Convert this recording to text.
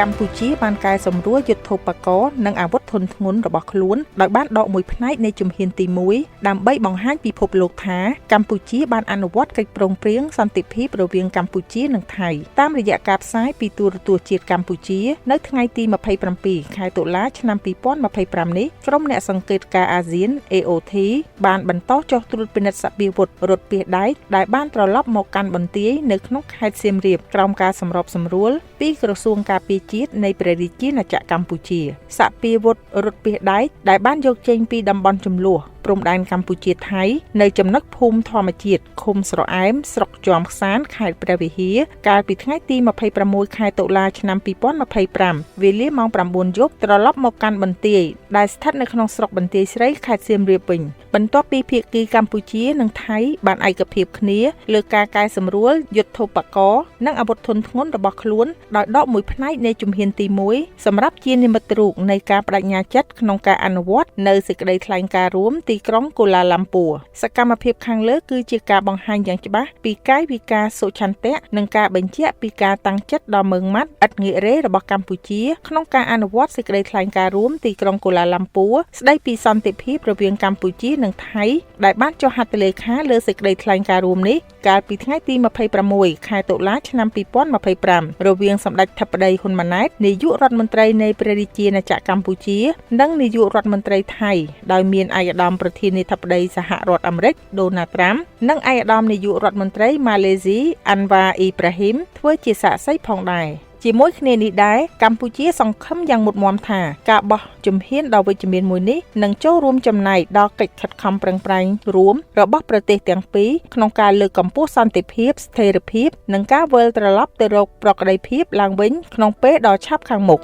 កម្ពុជាបានកែសម្រួលយុទ្ធោបករណ៍និងអាវុធធុនធ្ងន់របស់ខ្លួនដោយបានដកមួយផ្នែកនៃជំហានទី1ដើម្បីបង្ហាញពិភពលោកថាកម្ពុជាបានអនុវត្តកិច្ចព្រមព្រៀងសន្តិភាពរវាងកម្ពុជានិងថៃតាមរយៈការផ្សាយពីទូរទស្សន៍ជាតិកម្ពុជានៅថ្ងៃទី27ខែតុលាឆ្នាំ2025នេះក្រុមអ្នកសង្កេតការណ៍អាស៊ាន AOT បានបន្តចុះត្រួតពិនិត្យសពាវុធរថពាសដែកដែលបានត្រឡប់មកកាន់បន្ទាយនៅក្នុងខេត្តសៀមរាបក្រោមការសម្របសម្រួលពីក្រសួងការពារជាតិនៃព្រះរាជាណាចក្រកម្ពុជាសពាវុធរថពាសដែកដែលបានយកចេញពីតំបន់ជម្លោះព្រំដែនកម្ពុជាថៃនៅចំណុចភូមិធម្មជាតិឃុំស្រអែមស្រុកជាំខ្សានខេត្តព្រះវិហារកាលពីថ្ងៃទី26ខែតុលាឆ្នាំ2025វេលាម៉ោង 9 យប់ត្រឡប់មកកាន់បន្ទាយដែលស្ថិតនៅក្នុងស្រុកបន្ទាយស្រីខេត្តសៀមរាបវិញបន្ទាប់ពីភាគីកម្ពុជានិងថៃបានឯកភាពគ្នាលើការកែសម្រួលយុទ្ធោបករណ៍និងអាវុធធុនធ្ងន់របស់ខ្លួនដោយដកមួយផ្នែកនៃជំហានទី1សម្រាប់ជានិមិត្តរូបនៃការបដិញ្ញាចិត្តក្នុងការអនុវត្តនៅសេចក្តីថ្លែងការណ៍រួមទីក្រុងកូឡាឡាំពួរសកម្មភាពខាងលើគឺជាការបង្ហាញយ៉ាងច្បាស់ពីកាយវិការសុឆន្ទៈនិងការបញ្ជាក់ពីការតាំងចិត្តដ៏ម៉ឺងម៉ាត់ឥតងាករេរបស់កម្ពុជាក្នុងការអនុវត្តសេចក្តីថ្លែងការណ៍រួមទីក្រុងកូឡាឡាំពួរស្តីពីសន្តិភាពរវាងកម្ពុជានិងថៃដែលបានចុះហត្ថលេខាលើសេចក្តីថ្លែងការណ៍រួមនេះកាលពីថ្ងៃទី26ខែតុលាឆ្នាំ2025រវាងសម្ដេចធិបតីហ៊ុនម៉ាណែតនាយករដ្ឋមន្ត្រីនៃព្រះរាជាណាចក្រកម្ពុជានិងនាយករដ្ឋមន្ត្រីថៃដោយមានឯកឧត្តមប្រធានាធិបតីសហរដ្ឋអាមេរិកដូណាល់ត្រាំនិងឯកឧត្តមនាយករដ្ឋមន្ត្រីម៉ាឡេស៊ីអាន់វ៉ាអ៊ីប្រាហ៊ីមធ្វើជាសាក្សីផងដែរជាមួយគ្នានេះដែរកម្ពុជាសង្ឃឹមយ៉ាងមុតមាំថាការបោះជំហានដ៏វិជ្ជមានមួយនេះនឹងចូលរួមចំណែកដល់កិច្ចខិតខំប្រឹងប្រែងរួមរបស់ប្រទេសទាំងពីរក្នុងការលើកកម្ពស់សន្តិភាពស្ថិរភាពនិងការវិលត្រឡប់ទៅរកប្រក្រតីភាពឡើងវិញក្នុងពេលដ៏ឆាប់ខាងមុខ